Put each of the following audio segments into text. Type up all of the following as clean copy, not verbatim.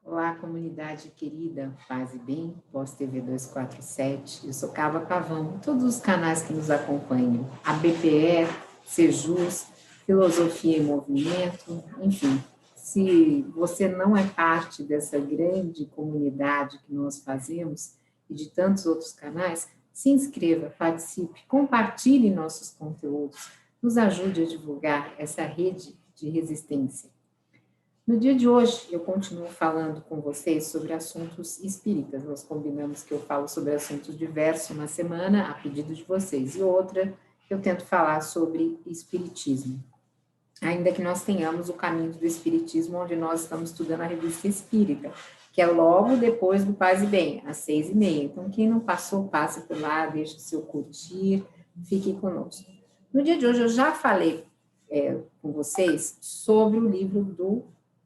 Olá, comunidade querida, paz e bem, Pós-TV 247, eu sou Carla Pavão, todos os canais que nos acompanham, a BPE, Sejus, Filosofia em Movimento, enfim, se você não é parte dessa grande comunidade que nós fazemos e de tantos outros canais, se inscreva, participe, compartilhe nossos conteúdos, nos ajude a divulgar essa rede de resistência. No dia de hoje, eu continuo falando com vocês sobre assuntos espíritas. Nós combinamos que eu falo sobre assuntos diversos uma semana, a pedido de vocês, e outra eu tento falar sobre espiritismo. Ainda que nós tenhamos o caminho do espiritismo, onde nós estamos estudando a revista Espírita, que é logo depois do Paz e Bem, às 6h30. Então, quem não passou, passe por lá, deixe o seu curtir, fique conosco. No dia de hoje, eu já falei com vocês sobre o livro do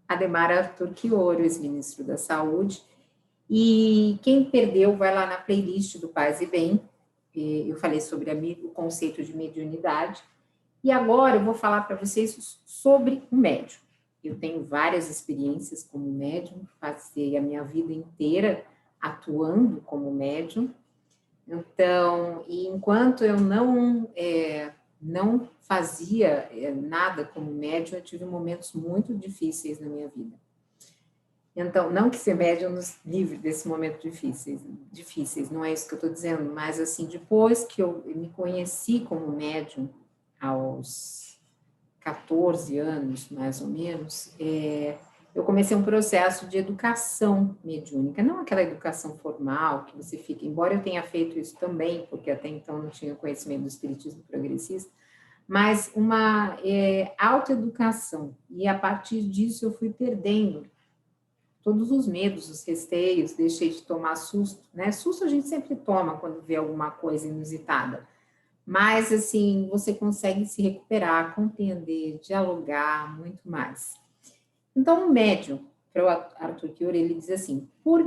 Adhemar Arthur Quioro, ex-ministro da Saúde, e quem perdeu vai lá na playlist do Paz e Bem, eu falei sobre o conceito de mediunidade, e agora eu vou falar para vocês sobre o médium. Eu tenho várias experiências como médium, passei a minha vida inteira atuando como médium, então, e enquanto eu não fazia nada como médium, eu tive momentos muito difíceis na minha vida. Então, não que ser médium nos livre desse momento difíceis, não é isso que eu estou dizendo, mas assim, depois que eu me conheci como médium, aos 14 anos, mais ou menos, eu comecei um processo de educação mediúnica, não aquela educação formal que você fica, embora eu tenha feito isso também, porque até então não tinha conhecimento do espiritismo progressista, mas uma autoeducação, e a partir disso eu fui perdendo todos os medos, os receios, deixei de tomar susto, né? Susto a gente sempre toma quando vê alguma coisa inusitada, mas assim, você consegue se recuperar, compreender, dialogar muito mais. Então, o médium, para o Arthur Quioro, ele diz assim, por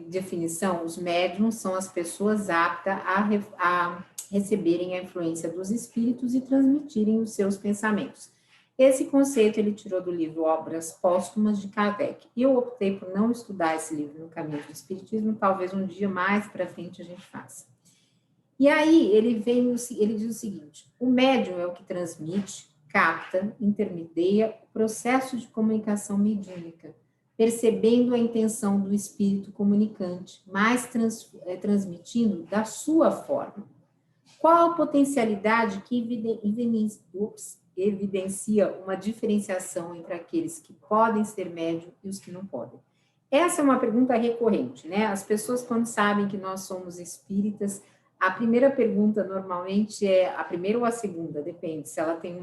definição, os médiums são as pessoas aptas a receberem a influência dos espíritos e transmitirem os seus pensamentos. Esse conceito ele tirou do livro Obras Póstumas de Kardec. E eu optei por não estudar esse livro no caminho do espiritismo, talvez um dia mais para frente a gente faça. E aí ele diz o seguinte, o médium é o que transmite, capta, intermedia o processo de comunicação mediúnica, percebendo a intenção do espírito comunicante, mas transmitindo da sua forma. Qual a potencialidade que evidencia uma diferenciação entre aqueles que podem ser médium e os que não podem? Essa é uma pergunta recorrente, né? As pessoas, quando sabem que nós somos espíritas, a primeira pergunta, normalmente, é a primeira ou a segunda, depende, se ela tem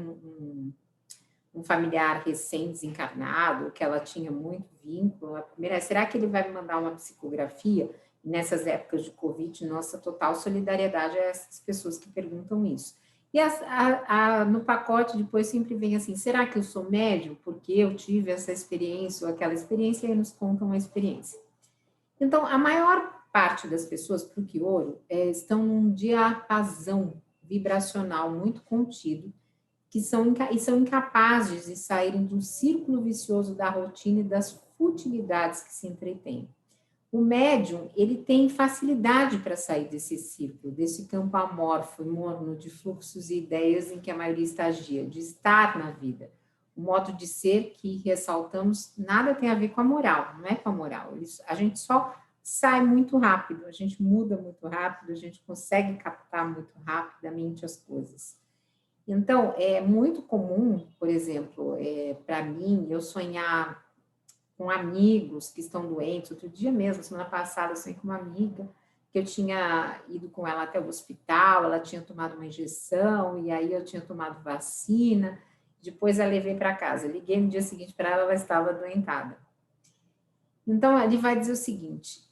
um familiar recém-desencarnado, que ela tinha muito vínculo, a primeira é, será que ele vai me mandar uma psicografia? E nessas épocas de Covid, nossa total solidariedade a essas pessoas que perguntam isso. E no pacote depois sempre vem assim, será que eu sou médium? Porque eu tive essa experiência ou aquela experiência, e nos contam a experiência. Então, a maior parte das pessoas, para o Quioro, estão num diapasão vibracional muito contido, e são incapazes de saírem do círculo vicioso da rotina e das futilidades que se entretêm. O médium, ele tem facilidade para sair desse círculo, desse campo amorfo e morno de fluxos e ideias em que a maioria estagia, de estar na vida. O modo de ser que ressaltamos nada tem a ver com a moral, não é com a moral. A gente só sai muito rápido, a gente muda muito rápido, a gente consegue captar muito rapidamente as coisas. Então, é muito comum, por exemplo, para mim, eu sonhar com amigos que estão doentes. Outro dia mesmo, semana passada, eu sonhei com uma amiga, que eu tinha ido com ela até o hospital, ela tinha tomado uma injeção, e aí eu tinha tomado vacina, depois a levei para casa. Liguei no dia seguinte para ela, ela estava adoentada. Então, ele vai dizer o seguinte,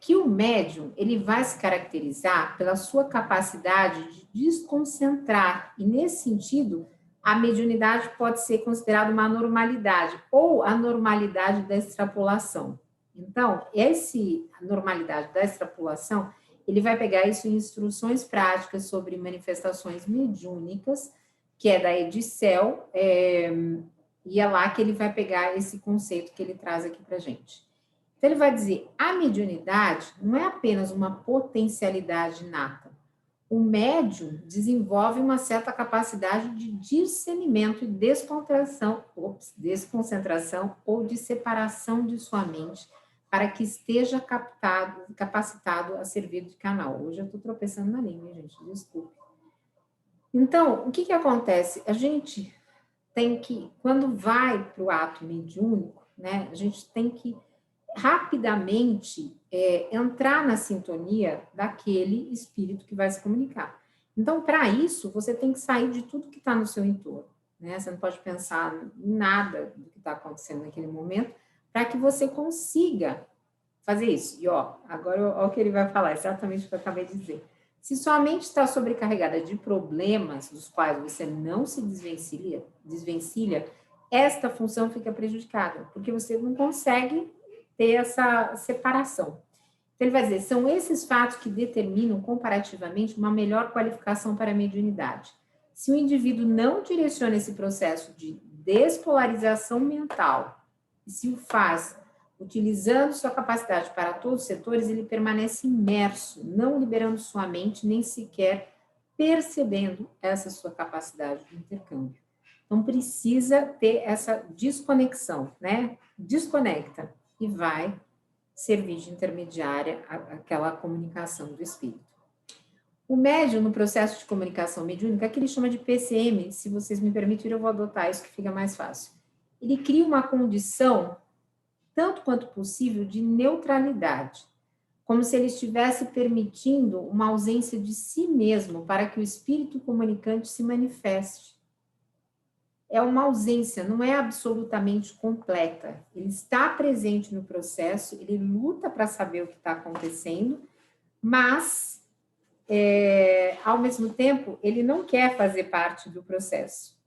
que o médium, ele vai se caracterizar pela sua capacidade de desconcentrar, e nesse sentido, a mediunidade pode ser considerada uma anormalidade, ou a normalidade da extrapolação. Então, a normalidade da extrapolação, ele vai pegar isso em instruções práticas sobre manifestações mediúnicas, que é da Edicel, e é lá que ele vai pegar esse conceito que ele traz aqui para a gente. Então, ele vai dizer, a mediunidade não é apenas uma potencialidade inata. O médium desenvolve uma certa capacidade de discernimento e desconcentração ou de separação de sua mente para que esteja capacitado a servir de canal. Hoje eu estou tropeçando na língua, gente, desculpe. Então, o que acontece? A gente tem que, quando vai para o ato mediúnico, né, a gente tem que rapidamente entrar na sintonia daquele espírito que vai se comunicar. Então, para isso, você tem que sair de tudo que está no seu entorno, né? Você não pode pensar em nada do que está acontecendo naquele momento, para que você consiga fazer isso. E, agora, o que ele vai falar, exatamente o que eu acabei de dizer. Se sua mente está sobrecarregada de problemas dos quais você não se desvencilha, esta função fica prejudicada, porque você não consegue ter essa separação. Então, ele vai dizer, são esses fatos que determinam comparativamente uma melhor qualificação para a mediunidade. Se o indivíduo não direciona esse processo de despolarização mental, e se o faz utilizando sua capacidade para todos os setores, ele permanece imerso, não liberando sua mente, nem sequer percebendo essa sua capacidade de intercâmbio. Então, precisa ter essa desconexão, né? Desconecta e vai servir de intermediária àquela comunicação do espírito. O médium, no processo de comunicação mediúnica, que ele chama de PCM, se vocês me permitirem, eu vou adotar isso que fica mais fácil. Ele cria uma condição, tanto quanto possível, de neutralidade, como se ele estivesse permitindo uma ausência de si mesmo para que o espírito comunicante se manifeste. É uma ausência, não é absolutamente completa. Ele está presente no processo, ele luta para saber o que está acontecendo, mas, ao mesmo tempo, ele não quer fazer parte do processo.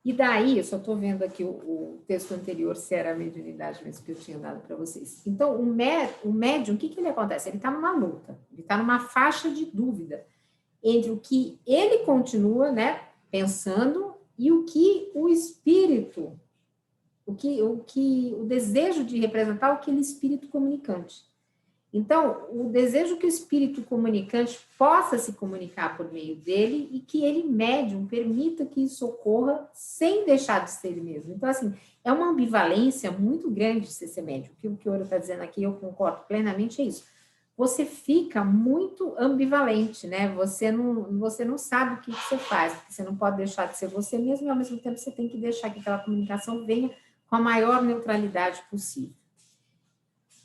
E daí, eu só estou vendo aqui o texto anterior, se era a mediunidade mesmo que eu tinha dado para vocês. Então, o médium, o que ele acontece? Ele está numa luta, ele está numa faixa de dúvida entre o que ele continua, né, pensando e o que o espírito, o desejo de representar aquele espírito comunicante. Então, o desejo que o espírito comunicante possa se comunicar por meio dele e que ele, médium, permita que isso ocorra sem deixar de ser ele mesmo. Então, assim, é uma ambivalência muito grande de ser médium. O que o Ouro está dizendo aqui, eu concordo plenamente, é isso. Você fica muito ambivalente, né? Você não sabe o que você faz, porque você não pode deixar de ser você mesmo e, ao mesmo tempo, você tem que deixar que aquela comunicação venha com a maior neutralidade possível.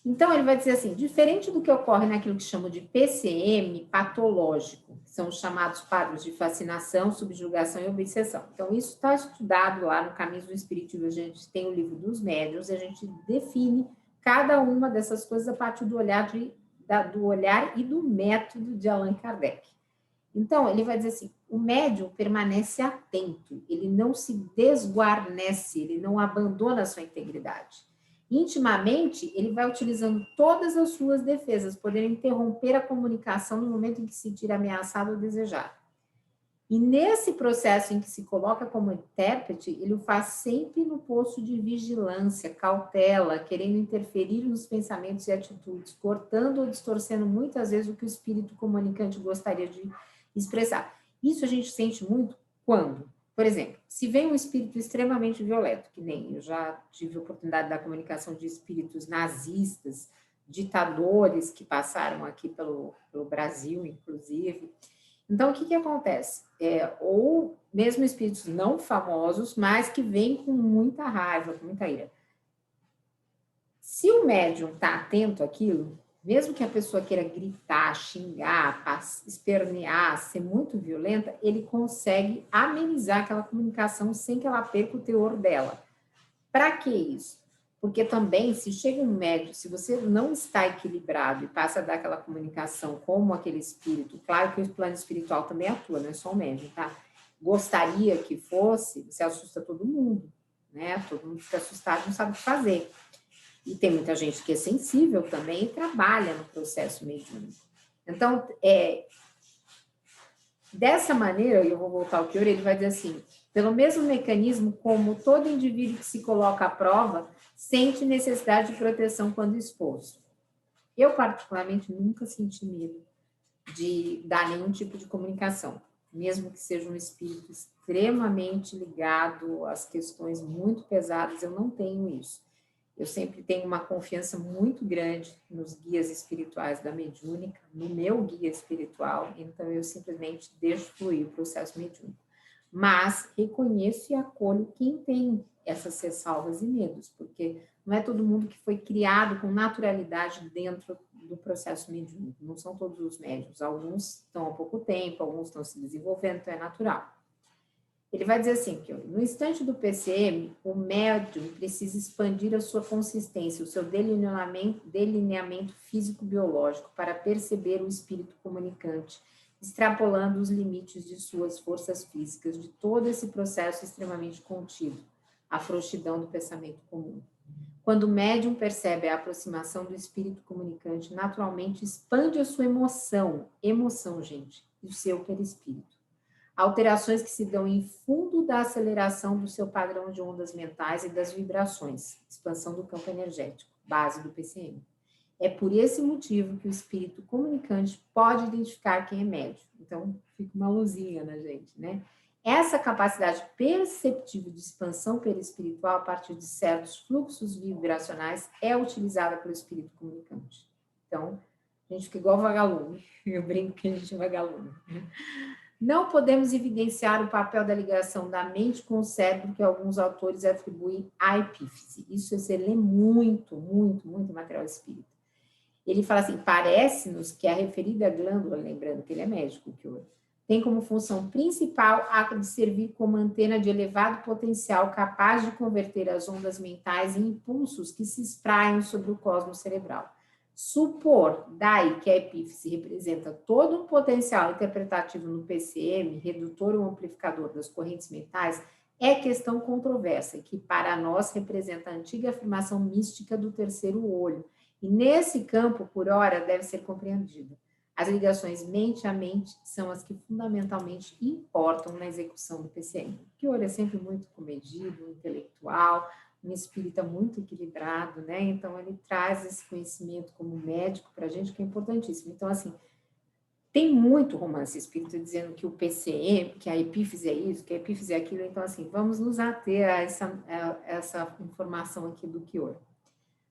Então, ele vai dizer assim, diferente do que ocorre naquilo que chamam de PCM patológico, que são os chamados quadros de fascinação, subjugação e obsessão. Então, isso está estudado lá no Caminhos do Espiritismo, a gente tem o livro dos médiuns, e a gente define cada uma dessas coisas a partir do olhar e do método de Allan Kardec. Então, ele vai dizer assim, o médium permanece atento, ele não se desguarnece, ele não abandona a sua integridade. Intimamente, ele vai utilizando todas as suas defesas, podendo interromper a comunicação no momento em que se sentir ameaçado ou desejado. E nesse processo em que se coloca como intérprete, ele o faz sempre no posto de vigilância, cautela, querendo interferir nos pensamentos e atitudes, cortando ou distorcendo muitas vezes o que o espírito comunicante gostaria de expressar. Isso a gente sente muito quando, por exemplo, se vem um espírito extremamente violento, que nem eu já tive a oportunidade da comunicação de espíritos nazistas, ditadores que passaram aqui pelo Brasil, inclusive. Então, o que acontece? Ou mesmo espíritos não famosos, mas que vêm com muita raiva, com muita ira. Se o médium está atento àquilo, mesmo que a pessoa queira gritar, xingar, espernear, ser muito violenta, ele consegue amenizar aquela comunicação sem que ela perca o teor dela. Para que isso? Porque também, se chega um médium, se você não está equilibrado e passa a dar aquela comunicação como aquele espírito, claro que o plano espiritual também atua, não é só o médium, tá? Gostaria que fosse, você assusta todo mundo, né? Todo mundo fica assustado, não sabe o que fazer. E tem muita gente que é sensível também e trabalha no processo mediúnico. Então, dessa maneira, eu vou voltar ao Chior, ele vai dizer assim, Pelo mesmo mecanismo como todo indivíduo que se coloca à prova sente necessidade de proteção quando exposto. Eu, particularmente, nunca senti medo de dar nenhum tipo de comunicação, mesmo que seja um espírito extremamente ligado às questões muito pesadas, eu não tenho isso. Eu sempre tenho uma confiança muito grande nos guias espirituais da mediúnica, no meu guia espiritual, então eu simplesmente deixo fluir o processo mediúnico. Mas reconheço e acolho quem tem essas ressalvas e medos, porque não é todo mundo que foi criado com naturalidade dentro do processo mediúnico, não são todos os médiuns, alguns estão há pouco tempo, alguns estão se desenvolvendo, então é natural. Ele vai dizer assim, que no instante do PCM, o médium precisa expandir a sua consistência, o seu delineamento físico-biológico para perceber o espírito comunicante, extrapolando os limites de suas forças físicas, de todo esse processo extremamente contido, a frouxidão do pensamento comum. Quando o médium percebe a aproximação do espírito comunicante, naturalmente expande a sua emoção, gente, e o seu perispírito. Alterações que se dão em fundo da aceleração do seu padrão de ondas mentais e das vibrações, expansão do campo energético, base do PCM. É por esse motivo que o espírito comunicante pode identificar quem é médium. Então, fica uma luzinha na gente, né? Essa capacidade perceptível de expansão perispiritual a partir de certos fluxos vibracionais é utilizada pelo espírito comunicante. Então, a gente fica igual vagalume. Eu brinco que a gente é vagalume. Não podemos evidenciar o papel da ligação da mente com o cérebro que alguns autores atribuem à epífise. Isso você lê muito material espírita. Ele fala assim, parece-nos que a referida glândula, lembrando que ele é médico, que eu tem como função principal a de servir como antena de elevado potencial capaz de converter as ondas mentais em impulsos que se espraiam sobre o cosmos cerebral. Supor, daí, que a epífise representa todo um potencial interpretativo no PCM, redutor ou amplificador das correntes mentais, é questão controversa, que para nós representa a antiga afirmação mística do terceiro olho, e nesse campo, por hora, deve ser compreendida. As ligações mente a mente são as que fundamentalmente importam na execução do PCM. Que o olho é sempre muito comedido, intelectual, um espírita muito equilibrado, né? Então, ele traz esse conhecimento como médico para a gente, que é importantíssimo. Então, assim, tem muito romance espírita dizendo que o PCM, que a epífise é isso, que a epífise é aquilo. Então, assim, vamos nos ater a essa informação aqui do Kior.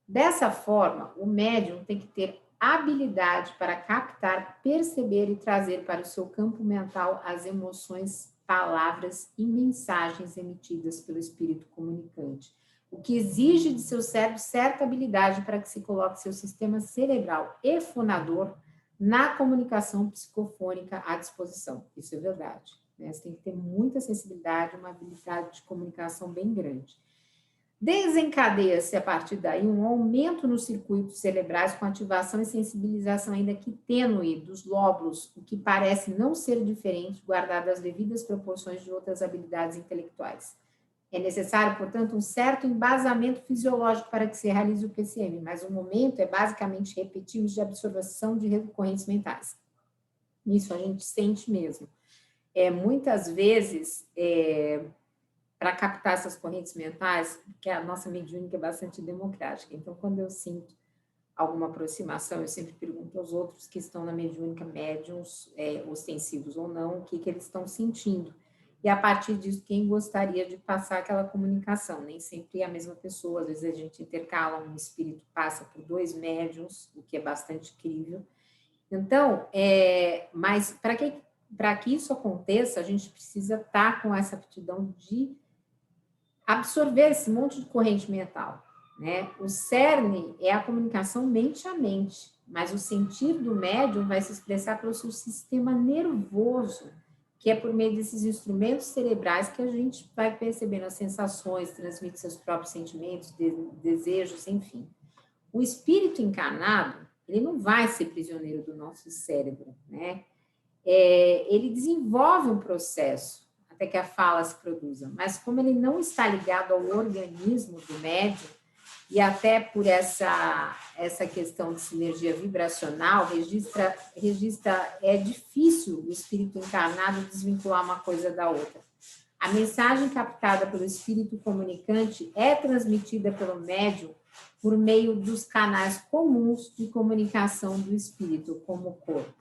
Dessa forma, o médium tem que ter habilidade para captar, perceber e trazer para o seu campo mental as emoções, palavras e mensagens emitidas pelo espírito comunicante, o que exige de seu cérebro certa habilidade para que se coloque seu sistema cerebral e fonador na comunicação psicofônica à disposição. Isso é verdade, né? Você tem que ter muita sensibilidade, uma habilidade de comunicação bem grande. Desencadeia-se, a partir daí, um aumento nos circuitos cerebrais com ativação e sensibilização ainda que tênue dos lóbulos, o que parece não ser diferente, guardado as devidas proporções de outras habilidades intelectuais. É necessário, portanto, um certo embasamento fisiológico para que se realize o PCM, mas o momento é basicamente repetimos de absorção de recorrentes mentais. Isso a gente sente mesmo. Muitas vezes... para captar essas correntes mentais, que a nossa mediúnica é bastante democrática. Então, quando eu sinto alguma aproximação, eu sempre pergunto aos outros que estão na mediúnica, médiuns, ostensivos ou não, o que eles estão sentindo. E, a partir disso, quem gostaria de passar aquela comunicação. Nem sempre é a mesma pessoa, às vezes a gente intercala, um espírito passa por 2 médiuns, o que é bastante crível. Então, mas para que isso aconteça, a gente precisa estar com essa aptidão de absorver esse monte de corrente mental, né? O cerne é a comunicação mente a mente, mas o sentir do médium vai se expressar pelo seu sistema nervoso, que é por meio desses instrumentos cerebrais que a gente vai percebendo as sensações, transmite seus próprios sentimentos, desejos, enfim. O espírito encarnado, ele não vai ser prisioneiro do nosso cérebro, né? Ele desenvolve um processo até que a fala se produza. Mas como ele não está ligado ao organismo do médium, e até por essa questão de sinergia vibracional, é difícil o espírito encarnado desvincular uma coisa da outra. A mensagem captada pelo espírito comunicante é transmitida pelo médium por meio dos canais comuns de comunicação do espírito, como o corpo.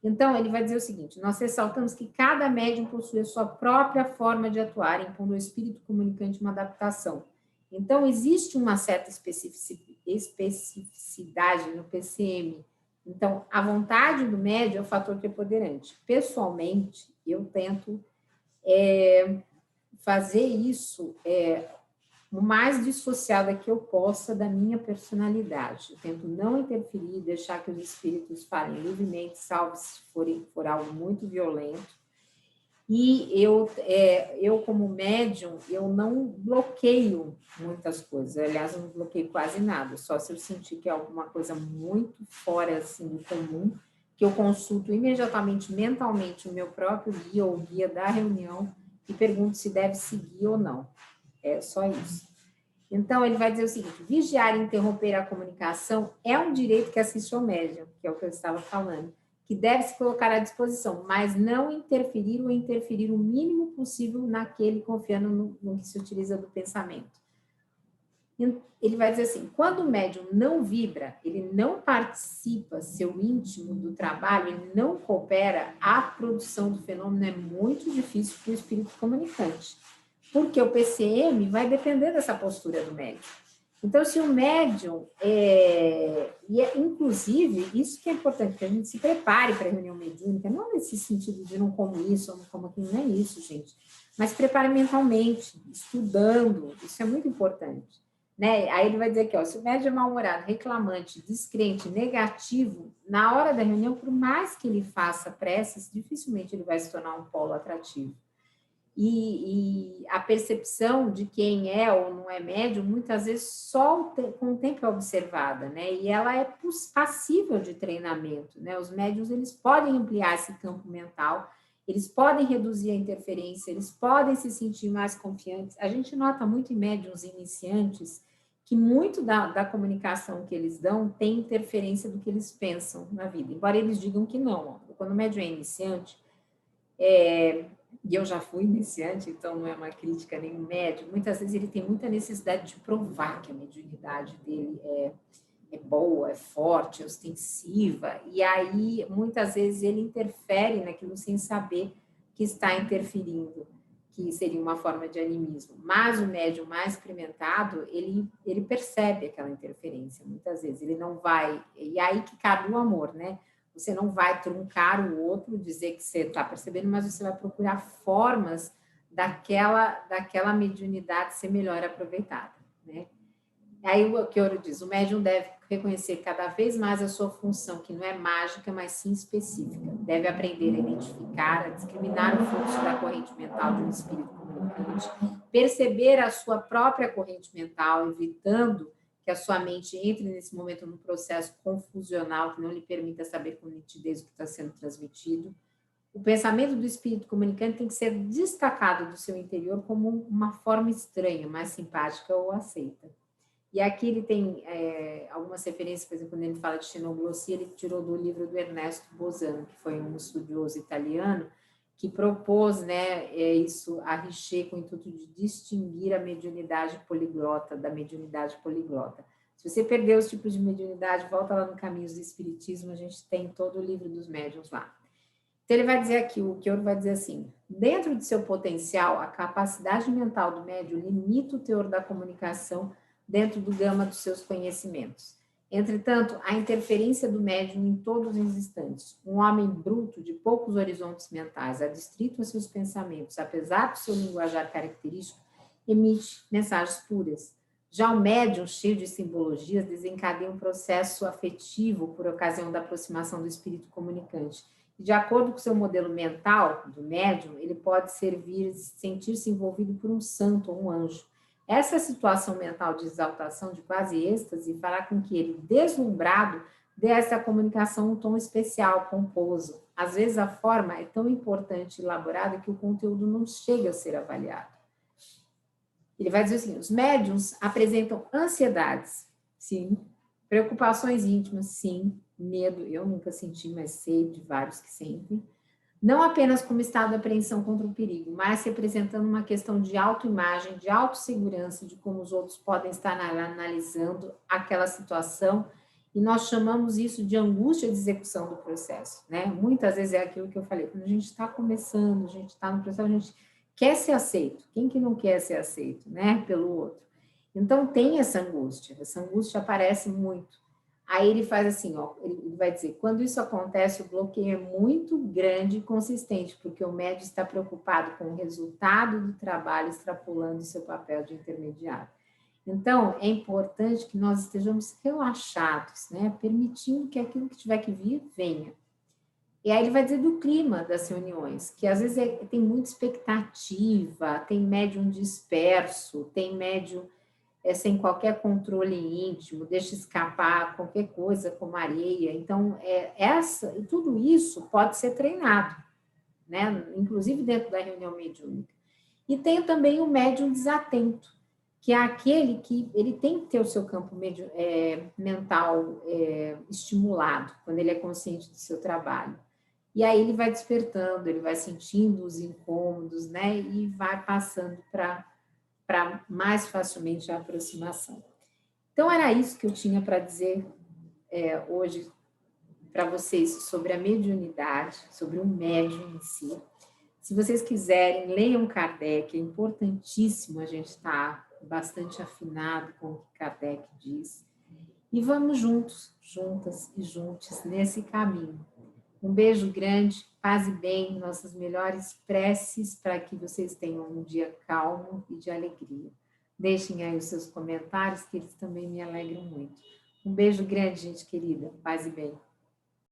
Então, ele vai dizer o seguinte: nós ressaltamos que cada médium possui a sua própria forma de atuar, impondo ao espírito comunicante uma adaptação. Então, existe uma certa especificidade no PCM. Então, a vontade do médium é o fator preponderante. Pessoalmente, eu tento fazer isso o mais dissociada que eu possa da minha personalidade. Eu tento não interferir, deixar que os espíritos falem livremente, salvo se for algo muito violento. E eu, como médium, eu não bloqueio muitas coisas. Aliás, eu não bloqueio quase nada. Só se eu sentir que é alguma coisa muito fora assim, do comum, que eu consulto imediatamente, mentalmente, o meu próprio guia ou guia da reunião e pergunto se deve seguir ou não. É só isso. Então, ele vai dizer o seguinte: vigiar e interromper a comunicação é um direito que assiste ao médium, que é o que eu estava falando, que deve se colocar à disposição, mas não interferir ou interferir o mínimo possível naquele, confiando no que se utiliza do pensamento. Ele vai dizer assim: quando o médium não vibra, ele não participa, seu íntimo, do trabalho, ele não coopera, a produção do fenômeno é muito difícil para o espírito comunicante, porque o PCM vai depender dessa postura do médium. Então, se o médium, inclusive, isso que é importante, que a gente se prepare para a reunião mediúnica, não nesse sentido de não como isso, ou não como aquilo, não é isso, gente, mas prepare mentalmente, estudando, isso é muito importante. Né? Aí ele vai dizer aqui, ó, se o médium é mal-humorado, reclamante, descrente, negativo, na hora da reunião, por mais que ele faça preces, dificilmente ele vai se tornar um polo atrativo. E a percepção de quem é ou não é médium, muitas vezes só com o tempo é observada, né? E ela é passível de treinamento, né? Os médiums, eles podem ampliar esse campo mental, eles podem reduzir a interferência, eles podem se sentir mais confiantes. A gente nota muito em médiums iniciantes que muito da comunicação que eles dão tem interferência do que eles pensam na vida, embora eles digam que não. Ó. Quando o médium é iniciante, e eu já fui iniciante, então não é uma crítica nem um médium, muitas vezes ele tem muita necessidade de provar que a mediunidade dele é boa, é forte, é ostensiva, e aí muitas vezes ele interfere naquilo sem saber que está interferindo, que seria uma forma de animismo. Mas o médium mais experimentado, ele percebe aquela interferência, muitas vezes, ele não vai, e aí que cabe o amor, né? Você não vai truncar o outro, dizer que você está percebendo, mas você vai procurar formas daquela mediunidade ser melhor aproveitada, né? Aí o Kyoto diz, o médium deve reconhecer cada vez mais a sua função, que não é mágica, mas sim específica. Deve aprender a identificar, a discriminar o fluxo da corrente mental de um espírito comunicante, perceber a sua própria corrente mental, evitando que a sua mente entre nesse momento num processo confusional que não lhe permita saber com nitidez o que está sendo transmitido. O pensamento do espírito comunicante tem que ser destacado do seu interior como uma forma estranha, mais simpática ou aceita. E aqui ele tem algumas referências, por exemplo, quando ele fala de xenoglossia, ele tirou do livro do Ernesto Bosano, que foi um estudioso italiano, que propôs, né, isso a Richer com o intuito de distinguir a mediunidade poliglota da mediunidade poliglota. Se você perdeu os tipos de mediunidade, volta lá no Caminhos do Espiritismo, a gente tem todo o livro dos médiuns lá. Então ele vai dizer aqui, o Kyoto vai dizer assim, dentro de seu potencial, a capacidade mental do médium limita o teor da comunicação dentro do gama dos seus conhecimentos. Entretanto, a interferência do médium em todos os instantes, um homem bruto de poucos horizontes mentais, adstrito a seus pensamentos, apesar do seu linguajar característico, emite mensagens puras. Já o médium, cheio de simbologias, desencadeia um processo afetivo por ocasião da aproximação do espírito comunicante. De acordo com o seu modelo mental do médium, ele pode sentir-se envolvido por um santo ou um anjo. Essa situação mental de exaltação, de quase êxtase, fará com que ele, deslumbrado, dê a essa comunicação um tom especial, pomposo. Às vezes a forma é tão importante e elaborada que o conteúdo não chega a ser avaliado. Ele vai dizer assim, os médiuns apresentam ansiedades, sim, preocupações íntimas, sim, medo, eu nunca senti, mas sei de vários que sentem, não apenas como estado de apreensão contra o perigo, mas representando uma questão de autoimagem, de autossegurança, de como os outros podem estar analisando aquela situação, e nós chamamos isso de angústia de execução do processo, né? Muitas vezes é aquilo que eu falei, quando a gente está começando, a gente está no processo, a gente quer ser aceito. Quem que não quer ser aceito, né? Pelo outro. Então, tem essa angústia aparece muito. Aí ele faz assim, ó, ele vai dizer, quando isso acontece, o bloqueio é muito grande e consistente, porque o médium está preocupado com o resultado do trabalho, extrapolando o seu papel de intermediário. Então, é importante que nós estejamos relaxados, né, permitindo que aquilo que tiver que vir, venha. E aí ele vai dizer do clima das reuniões, que às vezes tem muita expectativa, tem médium disperso, tem médium sem qualquer controle íntimo, deixa escapar qualquer coisa como areia. Então, tudo isso pode ser treinado, né? Inclusive dentro da reunião mediúnica. E tem também o médium desatento, que é aquele que ele tem que ter o seu campo mental estimulado, quando ele é consciente do seu trabalho. E aí ele vai despertando, ele vai sentindo os incômodos, né? E vai passando para mais facilmente a aproximação. Então, era isso que eu tinha para dizer hoje para vocês sobre a mediunidade, sobre o médium em si. Se vocês quiserem, leiam Kardec, é importantíssimo a gente estar bastante afinado com o que Kardec diz. E vamos juntos, juntas e juntos nesse caminho. Um beijo grande, paz e bem, nossas melhores preces para que vocês tenham um dia calmo e de alegria. Deixem aí os seus comentários, que eles também me alegram muito. Um beijo grande, gente querida, paz e bem.